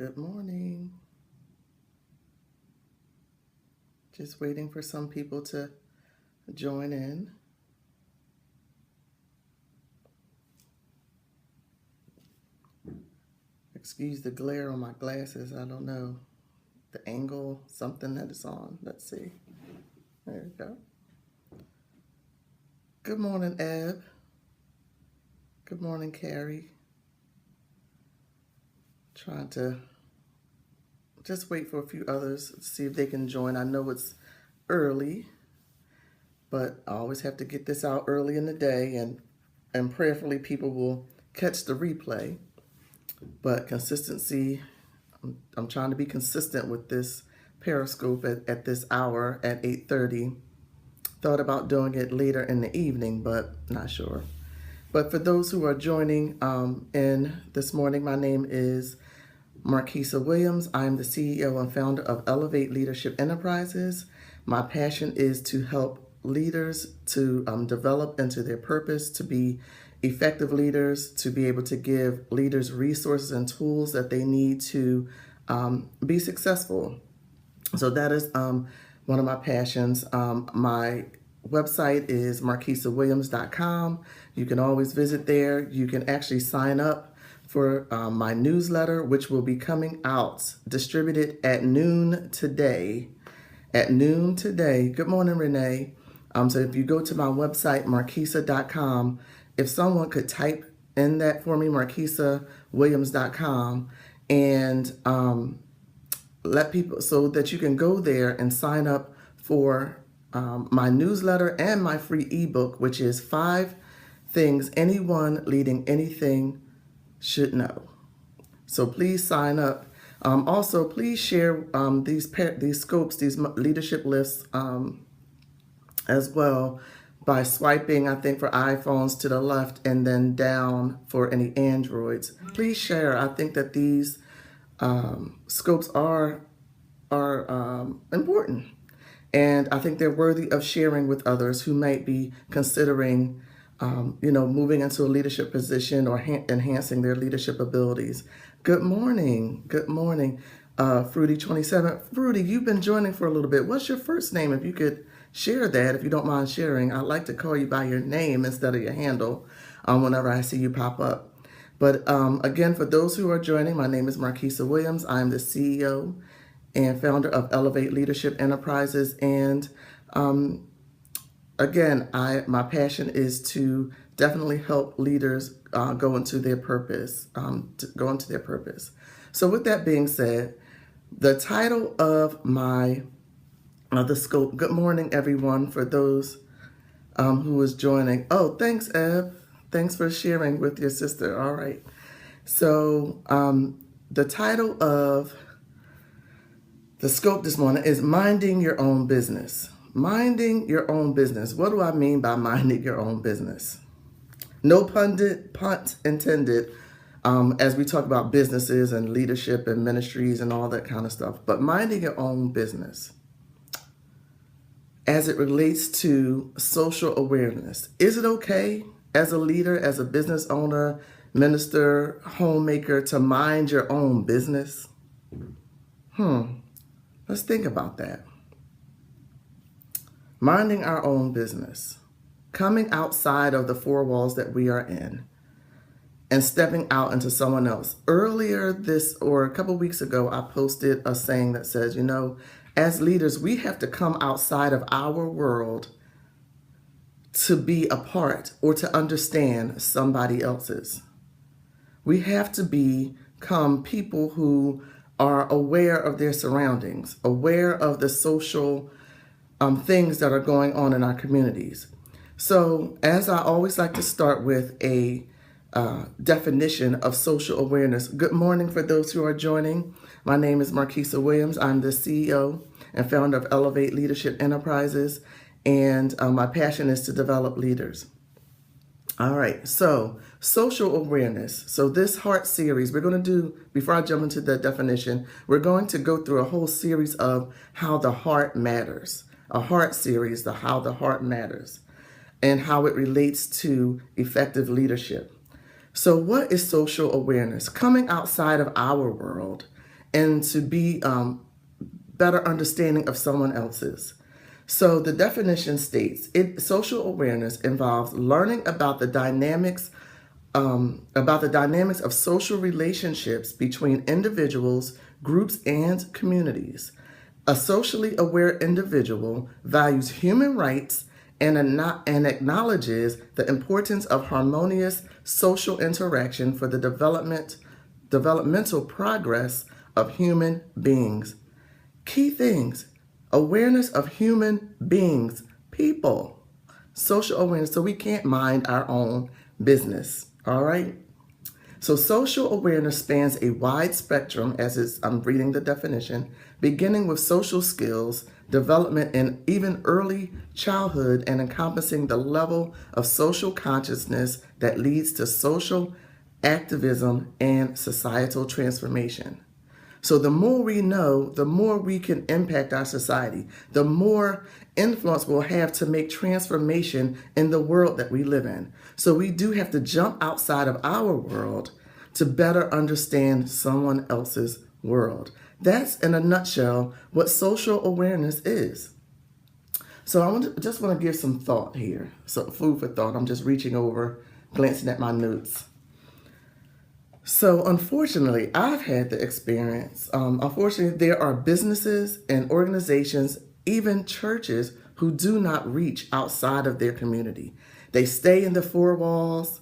Good morning. Just waiting for some people to join in. Excuse the glare on my glasses. I don't know the angle, something that it's on. Let's see. There we go. Good morning, Eb. Good morning, Carrie. Trying to just wait for a few others to see if they can join. I know it's early, but I always have to get this out early in the day, and prayerfully people will catch the replay. But consistency, I'm trying to be consistent with this Periscope at this hour at 8:30. Thought about doing it later in the evening, but not sure. But for those who are joining in this morning, my name is Marquisa Williams. I'm the CEO and founder of Elevate Leadership Enterprises. My passion is to help leaders to develop into their purpose, to be effective leaders, to be able to give leaders resources and tools that they need to be successful. So that is one of my passions. My website is marquisawilliams.com. You can always visit there. You can actually sign up for my newsletter, which will be coming out, distributed at noon today. Good morning, Renee. So if you go to my website, marquisa.com, if someone could type in that for me, marquisawilliams.com, and let people, so that you can go there and sign up for my newsletter and my free ebook, which is 5 Things Anyone Leading Anything Should Know. So please sign up. Also, please share these scopes, these leadership lists as well by swiping, I think, for iPhones to the left and then down for any Androids. Please share. I think that these scopes are important, and I think they're worthy of sharing with others who might be considering moving into a leadership position or enhancing their leadership abilities. Good morning. Fruity27. Fruity, you've been joining for a little bit. What's your first name? If you could share that, if you don't mind sharing. I like to call you by your name instead of your handle whenever I see you pop up. But again, for those who are joining, my name is Marquisa Williams. I'm the CEO and founder of Elevate Leadership Enterprises. And again, my passion is to definitely help leaders go into their purpose. So with that being said, the title of my the scope. Good morning, everyone. For those who is joining. Oh, thanks, Eb. Thanks for sharing with your sister. All right. So the title of the scope this morning is Minding Your Own Business. Minding your own business. What do I mean by minding your own business? No punt intended as we talk about businesses and leadership and ministries and all that kind of stuff. But minding your own business as it relates to social awareness. Is it okay as a leader, as a business owner, minister, homemaker to mind your own business? Let's think about that. Minding our own business, coming outside of the 4 walls that we are in and stepping out into someone else. Earlier a couple weeks ago, I posted a saying that says, as leaders, we have to come outside of our world to be a part or to understand somebody else's. We have to become people who are aware of their surroundings, aware of the social things that are going on in our communities. So as I always like to start with a definition of social awareness. Good morning for those who are joining. My name is Marquisa Williams. I'm the CEO and founder of Elevate Leadership Enterprises, and my passion is to develop leaders. All right, so social awareness. So this heart series, we're going to do, before I jump into the definition, we're going to go through a whole series of how the heart matters. A heart series, how the heart matters, and how it relates to effective leadership. So what is social awareness? Coming outside of our world and to be better understanding of someone else's. So the definition states, social awareness involves learning about the dynamics of social relationships between individuals, groups, and communities. A socially aware individual values human rights and acknowledges the importance of harmonious social interaction for the developmental progress of human beings. Key things: awareness of human beings, people, social awareness, so we can't mind our own business. All right. So social awareness spans a wide spectrum, I'm reading the definition, beginning with social skills, development in even early childhood, and encompassing the level of social consciousness that leads to social activism and societal transformation. So the more we know, the more we can impact our society, the more influence we'll have to make transformation in the world that we live in. So we do have to jump outside of our world to better understand someone else's world. That's, in a nutshell, what social awareness is. So I just want to give some thought here. So food for thought. I'm just reaching over, glancing at my notes. So unfortunately, I've had the experience. Unfortunately, there are businesses and organizations, even churches, who do not reach outside of their community. They stay in the four walls.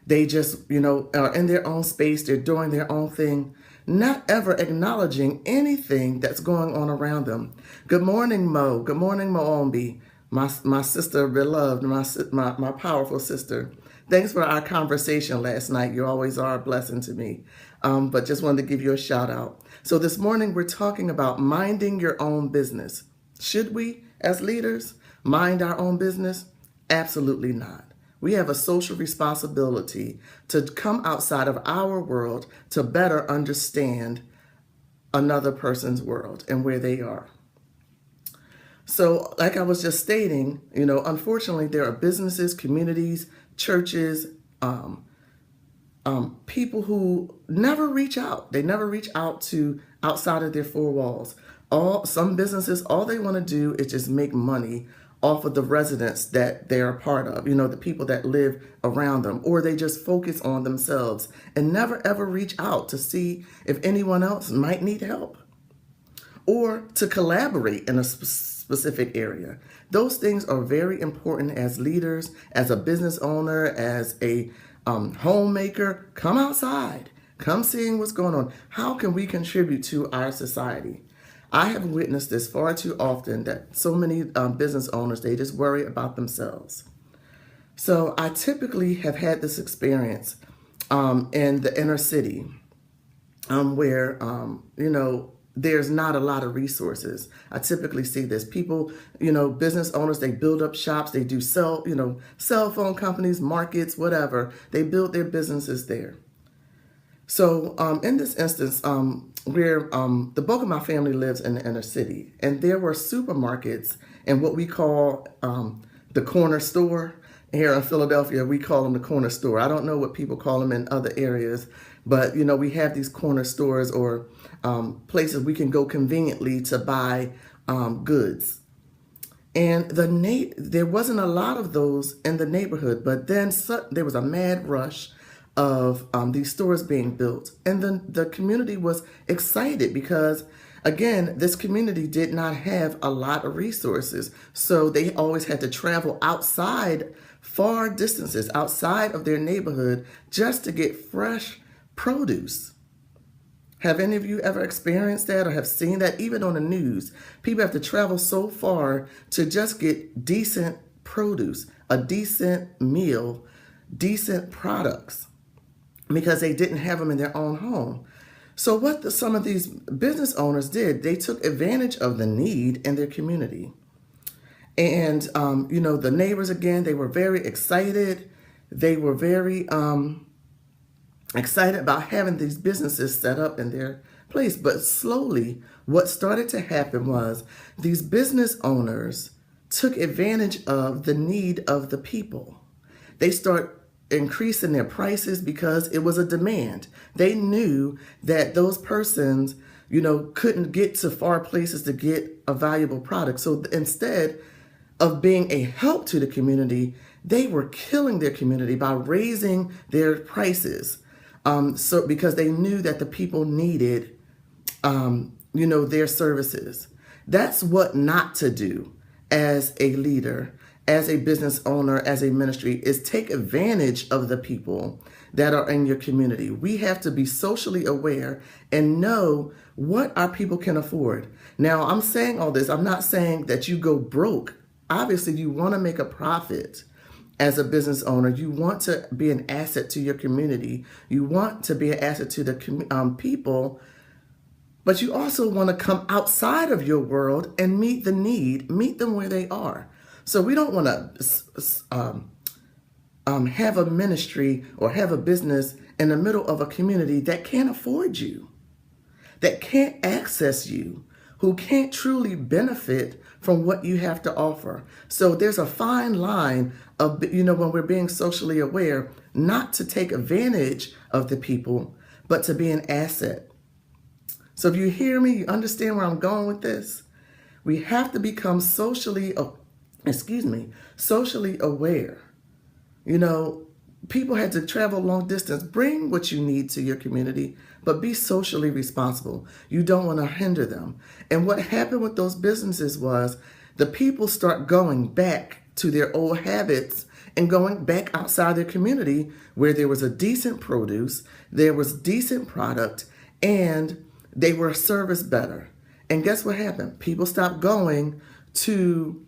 They just, are in their own space. They're doing their own thing, not ever acknowledging anything that's going on around them. Good morning, Mo. Good morning, Moombi, my sister beloved, my powerful sister. Thanks for our conversation last night. You always are a blessing to me. But just wanted to give you a shout out. So this morning we're talking about minding your own business. Should we, as leaders, mind our own business? Absolutely not. We have a social responsibility to come outside of our world to better understand another person's world and where they are. So like I was just stating, unfortunately, there are businesses, communities, churches, people who never reach out. They never reach out to outside of their four walls. Some businesses, all they want to do is just make money off of the residents that they're a part of, the people that live around them, or they just focus on themselves and never ever reach out to see if anyone else might need help or to collaborate in a specific area. Those things are very important as leaders, as a business owner, as a homemaker. Come outside, come seeing what's going on. How can we contribute to our society? I have witnessed this far too often that so many business owners, they just worry about themselves. So I typically have had this experience in the inner city where, there's not a lot of resources. I typically see this. People, business owners, they build up shops, they do cell phone companies, markets, whatever. They build their businesses there. So in this instance, where the bulk of my family lives in the inner city, and there were supermarkets and what we call the corner store. Here in Philadelphia, we call them the corner store. I don't know what people call them in other areas, but we have these corner stores or places we can go conveniently to buy goods. And there wasn't a lot of those in the neighborhood, but then there was a mad rush of these stores being built. And then the community was excited because, again, this community did not have a lot of resources. So they always had to travel far distances outside of their neighborhood just to get fresh produce. Have any of you ever experienced that or have seen that? Even on the news, people have to travel so far to just get decent produce, a decent meal, decent products, because they didn't have them in their own home. So what some of these business owners did, they took advantage of the need in their community. And, the neighbors, again, they were very excited. They were very excited about having these businesses set up in their place. But slowly, what started to happen was these business owners took advantage of the need of the people. They start increasing their prices because it was a demand. They knew that those persons, couldn't get to far places to get a valuable product. So instead of being a help to the community, they were killing their community by raising their prices. So because they knew that the people needed, their services. That's what not to do as a leader, as a business owner, as a ministry, is take advantage of the people that are in your community. We have to be socially aware and know what our people can afford. Now, I'm saying all this, I'm not saying that you go broke. Obviously, you want to make a profit as a business owner. You want to be an asset to your community. You want to be an asset to the people, but you also want to come outside of your world and meet the need, meet them where they are. So we don't want to have a ministry or have a business in the middle of a community that can't afford you, that can't access you, who can't truly benefit from what you have to offer. So there's a fine line of, when we're being socially aware, not to take advantage of the people, but to be an asset. So if you hear me, you understand where I'm going with this. We have to become socially aware. People had to travel long distance. Bring what you need to your community, but be socially responsible. You don't want to hinder them. And what happened with those businesses was the people start going back to their old habits and going back outside their community where there was a decent produce, there was decent product, and they were serviced better. And guess what happened? People stopped going to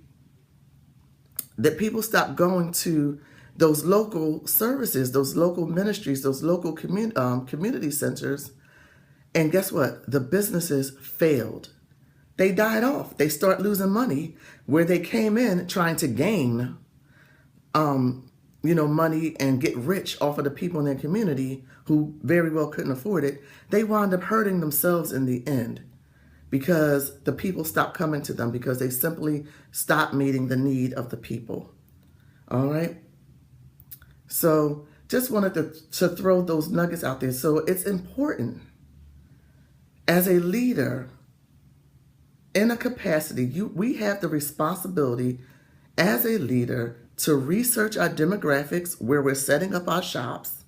those local services, those local ministries, those local community centers. And guess what? The businesses failed. They died off. They start losing money where they came in trying to gain, money and get rich off of the people in their community who very well couldn't afford it. They wound up hurting themselves in the end because the people stopped coming to them because they simply stopped meeting the need of the people. All right. So just wanted to throw those nuggets out there. So it's important as a leader in a capacity, we have the responsibility as a leader to research our demographics where we're setting up our shops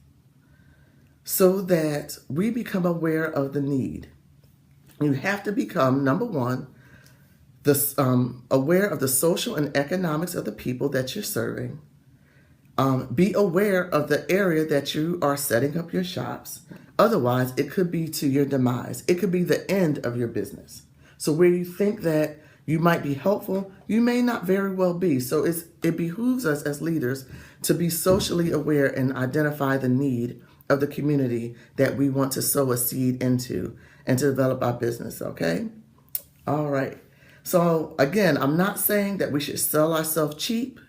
so that we become aware of the need. You have to become, number one, aware of the social and economics of the people that you're serving. Be aware of the area that you are setting up your shops. Otherwise, it could be to your demise. It could be the end of your business. So where you think that you might be helpful, you may not very well be. So it behooves us as leaders to be socially aware and identify the need of the community that we want to sow a seed into and to develop our business, okay? All right. So again, I'm not saying that we should sell ourselves cheap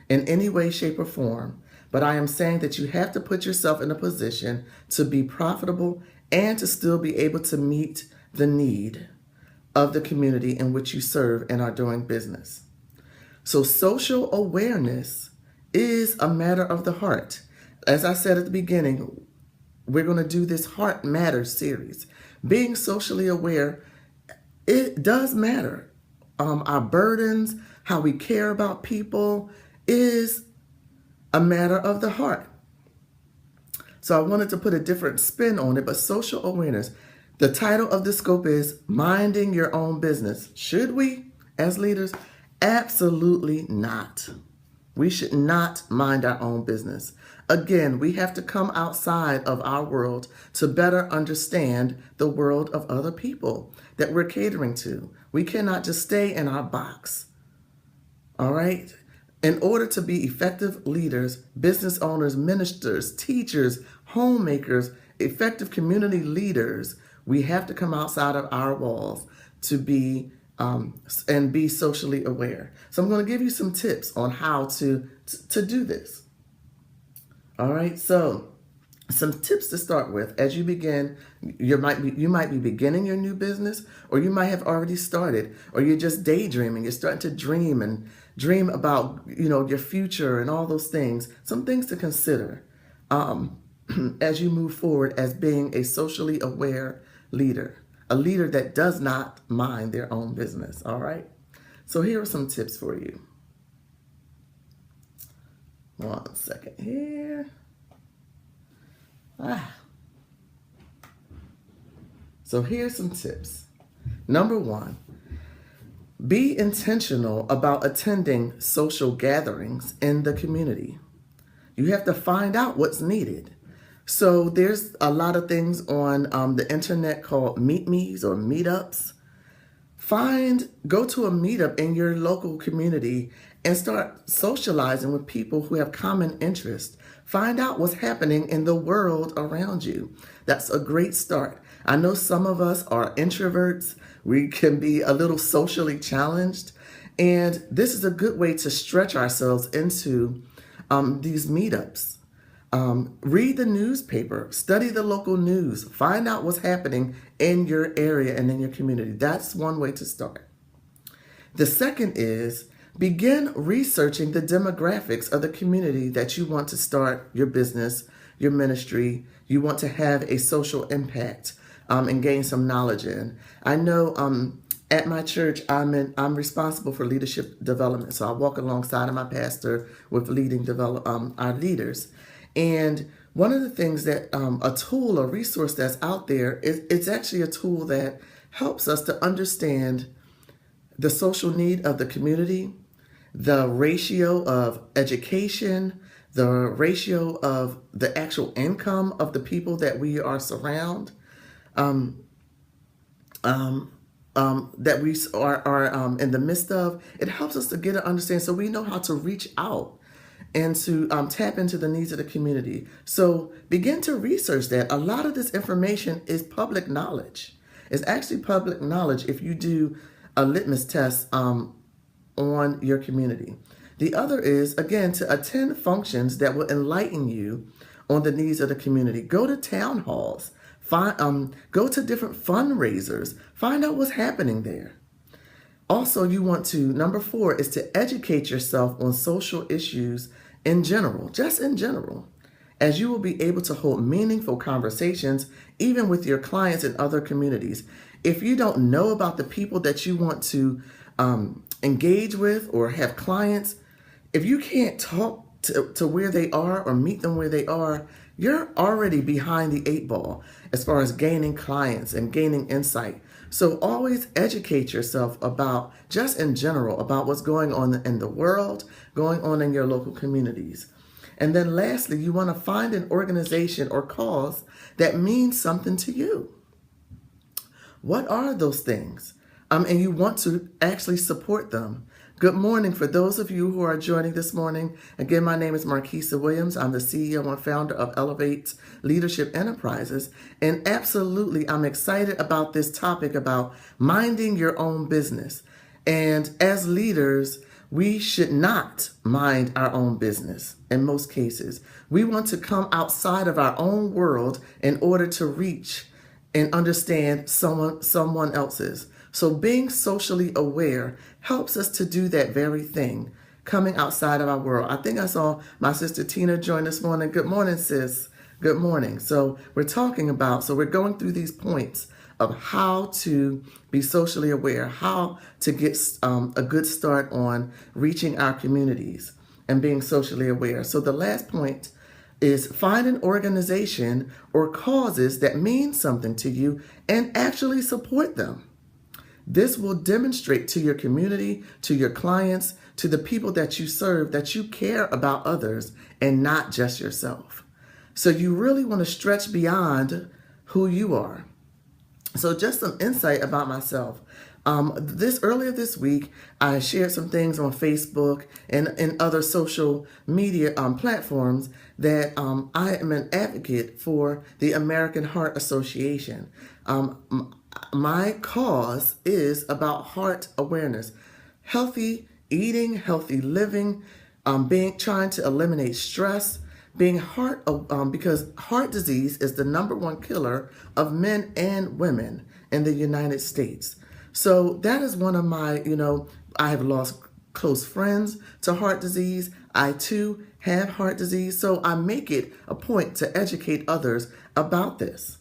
in any way, shape, or form, but I am saying that you have to put yourself in a position to be profitable and to still be able to meet the need of the community in which you serve and are doing business. So social awareness is a matter of the heart. As I said at the beginning, we're going to do this Heart Matters series. Being socially aware, it does matter. Our burdens, how we care about people is a matter of the heart. So I wanted to put a different spin on it, but social awareness. The title of the scope is Minding Your Own Business. Should we, as leaders? Absolutely not. We should not mind our own business. Again, we have to come outside of our world to better understand the world of other people that we're catering to. We cannot just stay in our box. All right? In order to be effective leaders, business owners, ministers, teachers, homemakers, effective community leaders, we have to come outside of our walls to be and be socially aware. So I'm going to give you some tips on how to do this. All right, so some tips to start with as you begin. You might be beginning your new business, or you might have already started, or you're just daydreaming. You're starting to dream about your future and all those things. Some things to consider as you move forward as being a socially aware leader. a leader that does not mind their own business. All right. So here are some tips for you. 1 second here. So here's some tips. Number 1, be intentional about attending social gatherings in the community. You have to find out what's needed. So there's a lot of things on the internet called meet me's or meetups. Go to a meetup in your local community and start socializing with people who have common interests. Find out what's happening in the world around you. That's a great start. I know some of us are introverts. We can be a little socially challenged. And this is a good way to stretch ourselves into these meetups. Read the newspaper, study the local news, find out what's happening in your area and in your community. That's one way to start. The second is begin researching the demographics of the community that you want to start your business, your ministry, you want to have a social impact and gain some knowledge in. I know at my church, I'm responsible for leadership development, so I walk alongside of my pastor with leading our leaders. And one of the things that a tool, a resource that's out there, it's actually a tool that helps us to understand the social need of the community, the ratio of education, the ratio of the actual income of the people that we are that we are in the midst of. It helps us to get an understanding so we know how to reach out and to tap into the needs of the community. So begin to research that. A lot of this information is public knowledge. It's actually public knowledge if you do a litmus test on your community. The other is, again, to attend functions that will enlighten you on the needs of the community. Go to town halls. Go to different fundraisers. Find out what's happening there. Also, number 4 is to educate yourself on social issues in general, just in general, as you will be able to hold meaningful conversations even with your clients in other communities. If you don't know about the people that you want to engage with or have clients, if you can't talk to where they are or meet them where they are, you're already behind the 8 ball as far as gaining clients and gaining insight. So always educate yourself about, just in general, about what's going on in the world, going on in your local communities. And then lastly, you want to find an organization or cause that means something to you. What are those things? And you want to actually support them. Good morning for those of you who are joining this morning. Again, my name is Marquisa Williams. I'm the CEO and founder of Elevate Leadership Enterprises. And absolutely, I'm excited about this topic about minding your own business. And as leaders, we should not mind our own business in most cases. We want to come outside of our own world in order to reach and understand someone else's. So being socially aware helps us to do that very thing, coming outside of our world. I think I saw my sister Tina join this morning. Good morning, sis. Good morning. So we're going through these points of how to be socially aware, how to get a good start on reaching our communities and being socially aware. So the last point is find an organization or causes that mean something to you and actually support them. This will demonstrate to your community, to your clients, to the people that you serve, that you care about others and not just yourself. So you really want to stretch beyond who you are. So just some insight about myself. Earlier this week, I shared some things on Facebook and other social media platforms that I am an advocate for the American Heart Association. My cause is about heart awareness, healthy eating, healthy living, trying to eliminate stress, because heart disease is the #1 killer of men and women in the United States. So that is one of my, I have lost close friends to heart disease. I too have heart disease. So I make it a point to educate others about this.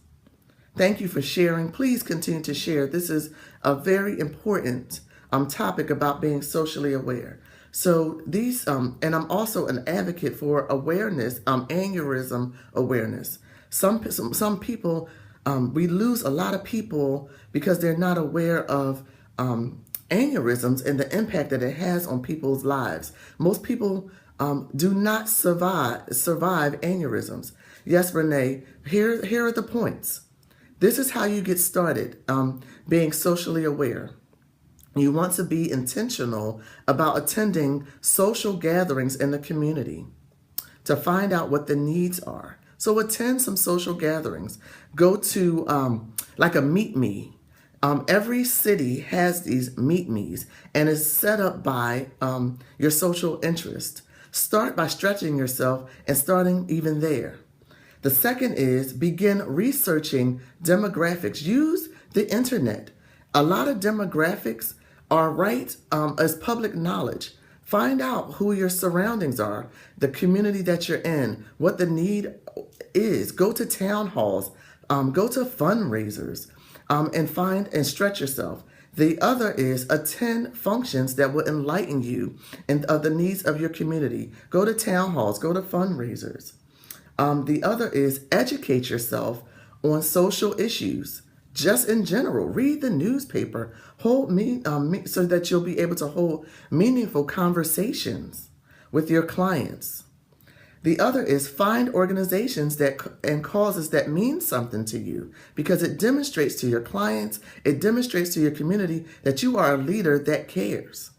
Thank you for sharing. Please continue to share. This is a very important topic about being socially aware. So these, and I'm also an advocate for awareness, aneurysm awareness. Some people, we lose a lot of people because they're not aware of aneurysms and the impact that it has on people's lives. Most people do not survive aneurysms. Yes, Renee, here are the points. This is how you get started being socially aware. You want to be intentional about attending social gatherings in the community to find out what the needs are. So attend some social gatherings. Go to like a meet me. Every city has these meet me's and is set up by your social interest. Start by stretching yourself and starting even there. The second is begin researching demographics. Use the internet. A lot of demographics are right as public knowledge. Find out who your surroundings are, the community that you're in, what the need is. Go to town halls, go to fundraisers, and find and stretch yourself. The other is attend functions that will enlighten you and the needs of your community. Go to town halls, go to fundraisers. The other is educate yourself on social issues. Just in general, read the newspaper, so that you'll be able to hold meaningful conversations with your clients. The other is find organizations and causes that mean something to you, because it demonstrates to your clients, it demonstrates to your community that you are a leader that cares.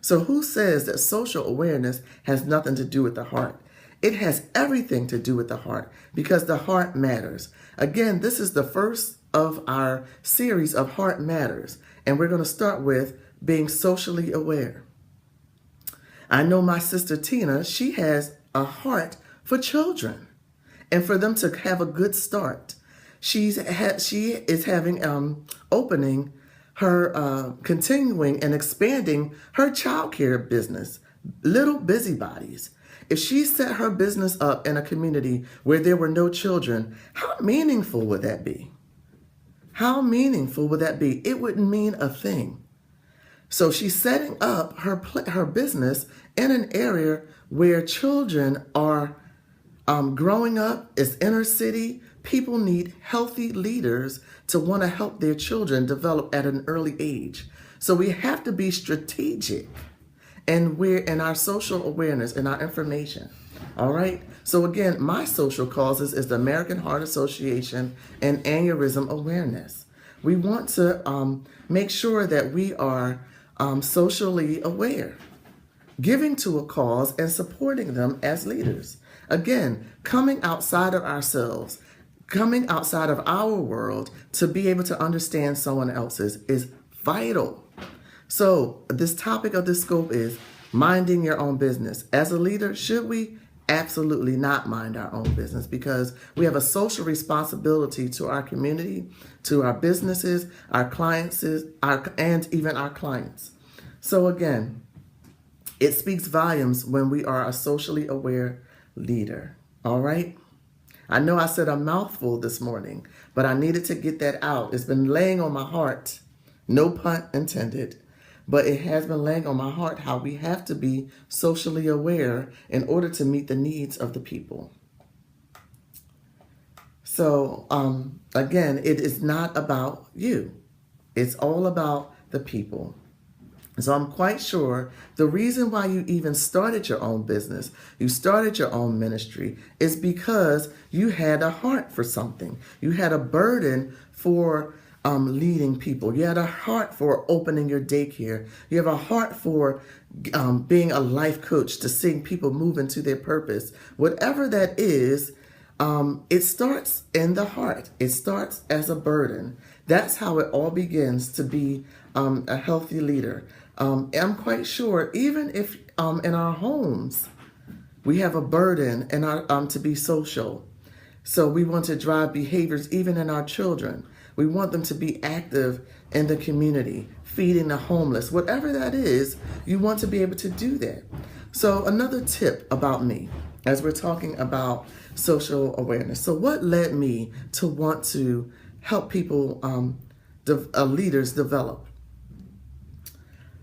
So who says that social awareness has nothing to do with the heart? It has everything to do with the heart, because the heart matters. Again, this is the first of our series of Heart Matters, and we're going to start with being socially aware. I know my sister Tina, she has a heart for children and for them to have a good start. She is having opening her continuing and expanding her childcare business, Little Busybodies. If she set her business up in a community where there were no children, how meaningful would that be? How meaningful would that be? It wouldn't mean a thing. So she's setting up her business in an area where children are growing up. It's inner city. People need healthy leaders to want to help their children develop at an early age. So we have to be strategic, and we're in our social awareness and our information. All right. So again, my social causes is the American Heart Association and aneurysm awareness. We want to make sure that we are socially aware, giving to a cause and supporting them as leaders. Again, coming outside of ourselves, coming outside of our world to be able to understand someone else's is vital. So this topic of this scope is minding your own business. As a leader, should we? Absolutely not mind our own business, because we have a social responsibility to our community, to our businesses, our clients, and even our clients. So again, it speaks volumes when we are a socially aware leader. All right? I know I said a mouthful this morning, but I needed to get that out. It's been laying on my heart, no pun intended. But it has been laying on my heart how we have to be socially aware in order to meet the needs of the people. So, again, it is not about you. It's all about the people. So I'm quite sure the reason why you even started your own business, you started your own ministry, is because you had a heart for something. You had a burden for leading people. You had a heart for opening your daycare. You have a heart for being a life coach, to seeing people move into their purpose. Whatever that is, it starts in the heart. It starts as a burden. That's how it all begins to be a healthy leader. I'm quite sure even if in our homes we have a burden in our to be social. So we want to drive behaviors even in our children. We want them to be active in the community, feeding the homeless, whatever that is, you want to be able to do that. So another tip about me, as we're talking about social awareness. So what led me to want to help people, leaders develop.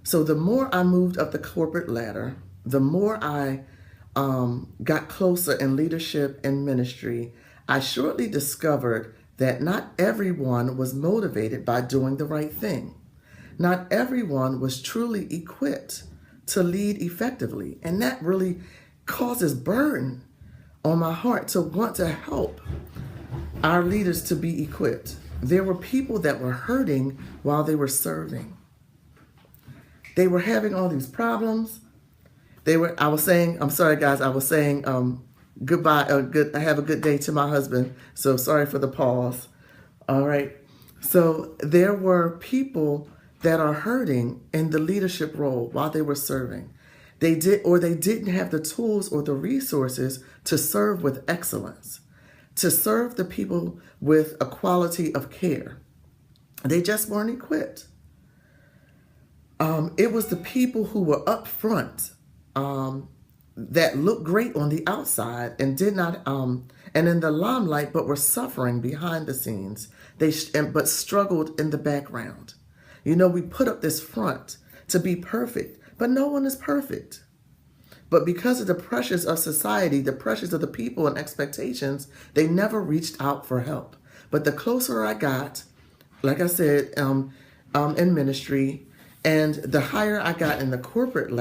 So the more I moved up the corporate ladder, the more I got closer in leadership and ministry, I shortly discovered that not everyone was motivated by doing the right thing. Not everyone was truly equipped to lead effectively. And that really causes burden on my heart to want to help our leaders to be equipped. There were people that were hurting while they were serving. They were having all these problems. I'm sorry guys, I was saying goodbye, I have a good day to my husband. So sorry for the pause. All right. So there were people that are hurting in the leadership role while they were serving. They didn't have the tools or the resources to serve with excellence, to serve the people with a quality of care. They just weren't equipped. It was the people who were up front that looked great on the outside and did not, and in the limelight, but were suffering behind the scenes. But struggled in the background. You know, we put up this front to be perfect, but no one is perfect. But because of the pressures of society, the pressures of the people and expectations, they never reached out for help. But the closer I got, like I said, in ministry, and the higher I got in the corporate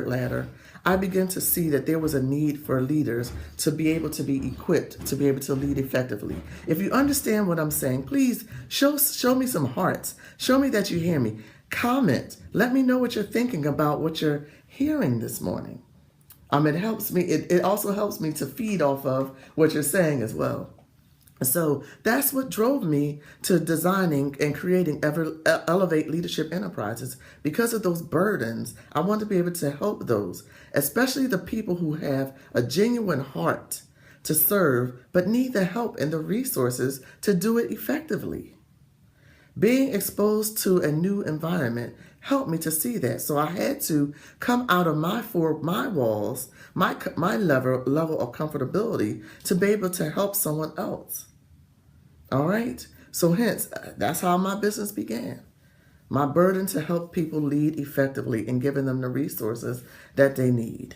ladder, I began to see that there was a need for leaders to be able to be equipped, to be able to lead effectively. If you understand what I'm saying, please show me some hearts. Show me that you hear me. Comment. Let me know what you're thinking about what you're hearing this morning. It helps me. It also helps me to feed off of what you're saying as well. So that's what drove me to designing and creating Elevate Leadership Enterprises. Because of those burdens, I want to be able to help those, especially the people who have a genuine heart to serve, but need the help and the resources to do it effectively. Being exposed to a new environment helped me to see that. So I had to come out of my walls, my level of comfortability to be able to help someone else. All right. So hence, that's how my business began. My burden to help people lead effectively and giving them the resources that they need.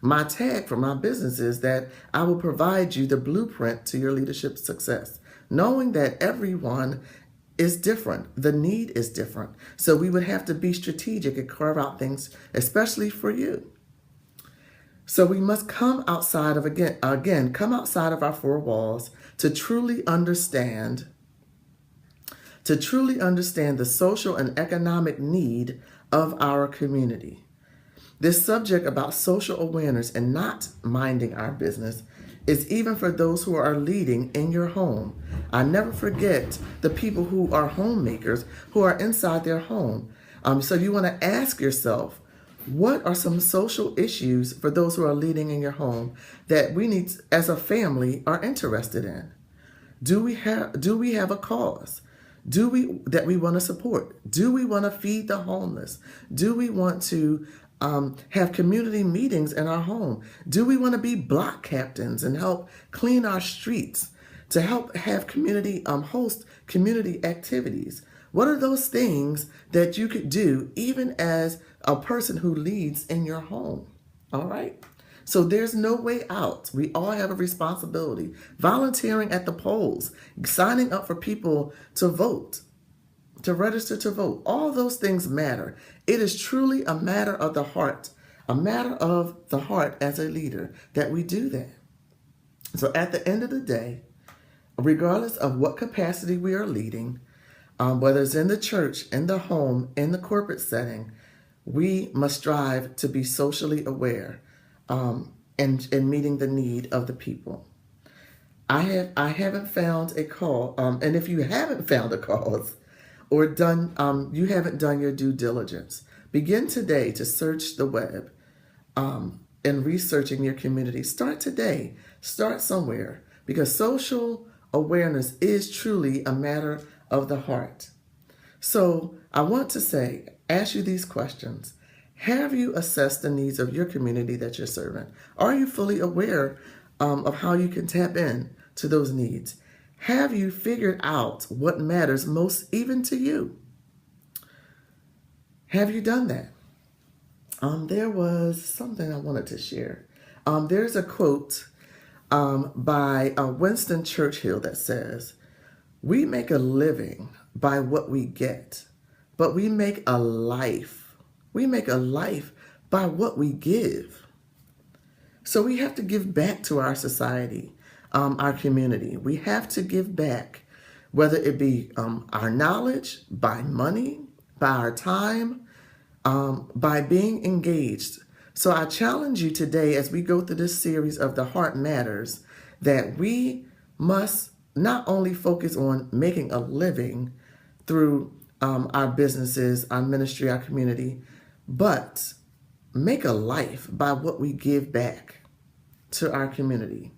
My tag for my business is that I will provide you the blueprint to your leadership success, knowing that everyone is different. The need is different. So we would have to be strategic and carve out things, especially for you. So we must come outside of, come outside of our four walls to truly understand the social and economic need of our community. This subject about social awareness and not minding our business is even for those who are leading in your home. I never forget the people who are homemakers, who are inside their home. So you want to ask yourself, what are some social issues for those who are leading in your home that we need, as a family, are interested in? Do we have a cause? That we want to support? Do we want to feed the homeless? Do we want to have community meetings in our home? Do we want to be block captains and help clean our streets, to help have community host community activities? What are those things that you could do even as a person who leads in your home? All right. So there's no way out. We all have a responsibility. Volunteering at the polls, signing up for people to vote, to register to vote. All those things matter. It is truly a matter of the heart, as a leader that we do that. So at the end of the day, regardless of what capacity we are leading, whether it's in the church, in the home, in the corporate setting, we must strive to be socially aware and meeting the need of the people. I haven't found a call, and if you haven't found a cause or you haven't done your due diligence, begin today to search the web and researching your community. Start today. Start somewhere, because social awareness is truly a matter of the heart. So I want to ask you these questions. Have you assessed the needs of your community that you're serving? Are you fully aware of how you can tap in to those needs? Have you figured out what matters most even to you? Have you done that? There was something I wanted to share. There's a quote by Winston Churchill that says, "We make a living by what we get, but we make a life. We make a life by what we give." So we have to give back to our society, our community. We have to give back, whether it be our knowledge, by money, by our time, by being engaged. So I challenge you today as we go through this series of The Heart Matters, that we must not only focus on making a living through our businesses, our ministry, our community, but make a life by what we give back to our community.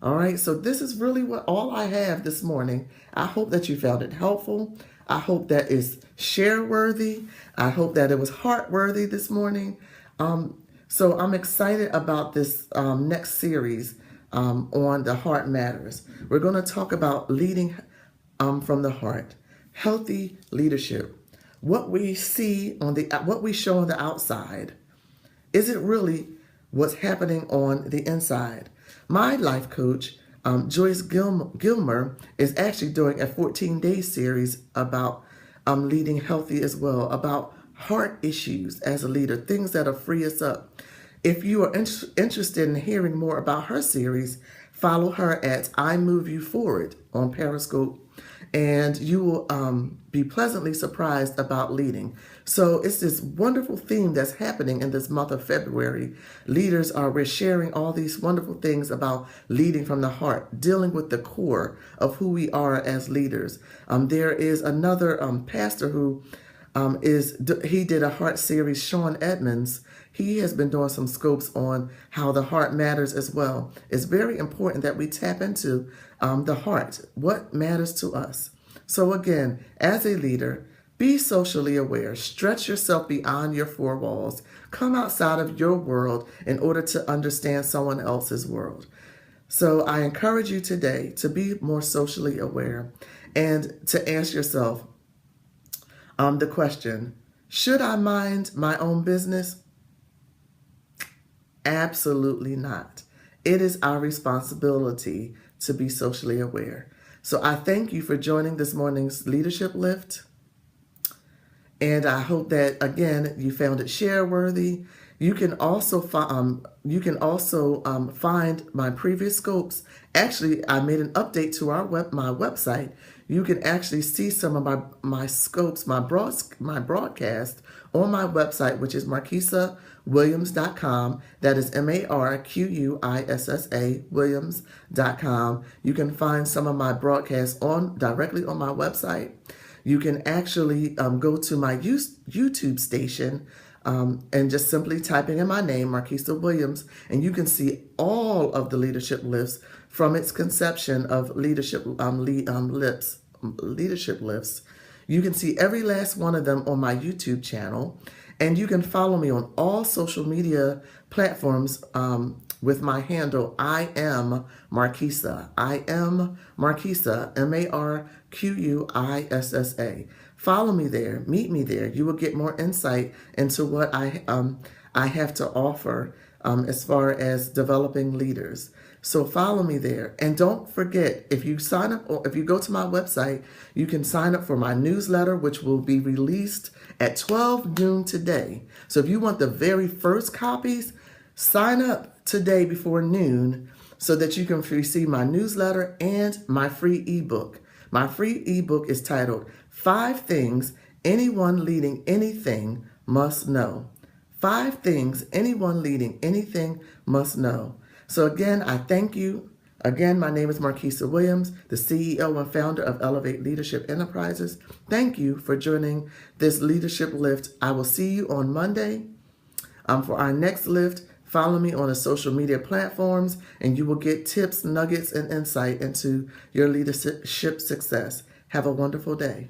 All right, so this is really what all I have this morning. I hope that you found it helpful. I hope that it's share worthy. I hope that it was heart worthy this morning. So I'm excited about this next series on The Heart Matters. We're going to talk about leading from the heart, healthy leadership. What we see what we show on the outside, is it really what's happening on the inside? My life coach, Joyce Gilmer, is actually doing a 14-day series about leading healthy as well, about heart issues as a leader, things that'll free us up. If you are interested in hearing more about her series, follow her at I Move You Forward on Periscope, and you will be pleasantly surprised about leading. So it's this wonderful theme that's happening in this month of February. We're sharing all these wonderful things about leading from the heart, dealing with the core of who we are as leaders. There is another pastor who he did a heart series, Sean Edmonds. He has been doing some scopes on how the heart matters as well. It's very important that we tap into the heart, what matters to us. So again, as a leader, be socially aware, stretch yourself beyond your four walls, come outside of your world in order to understand someone else's world. So I encourage you today to be more socially aware and to ask yourself the question, should I mind my own business? Absolutely not. It is our responsibility to be socially aware. So I thank you for joining this morning's Leadership Lift. And I hope that, again, you found it share worthy. You can also find my previous scopes. Actually, I made an update to my website. You can actually see some of my scopes, my broadcast on my website, which is MarquissaWilliams.com. That is MarQuissa Williams.com. You can find some of my broadcasts directly on my website. You can actually go to my YouTube station and just simply typing in my name, Marquissa Williams, and you can see all of the leadership lifts from its conception of leadership lifts. You can see every last one of them on my YouTube channel, and you can follow me on all social media platforms with my handle, I am Marquissa. I am Marquissa, MarQuissa. Follow me there, meet me there. You will get more insight into what I have to offer as far as developing leaders. So follow me there. And don't forget, if you sign up or if you go to my website, you can sign up for my newsletter, which will be released at 12 noon today. So if you want the very first copies, sign up today before noon so that you can receive my newsletter and my free ebook. My free ebook is titled 5 Things Anyone Leading Anything Must Know. 5 Things Anyone Leading Anything Must Know. So again, I thank you. Again, my name is Marquissa Williams, the CEO and founder of Elevate Leadership Enterprises. Thank you for joining this leadership lift. I will see you on Monday for our next lift. Follow me on the social media platforms, and you will get tips, nuggets, and insight into your leadership success. Have a wonderful day.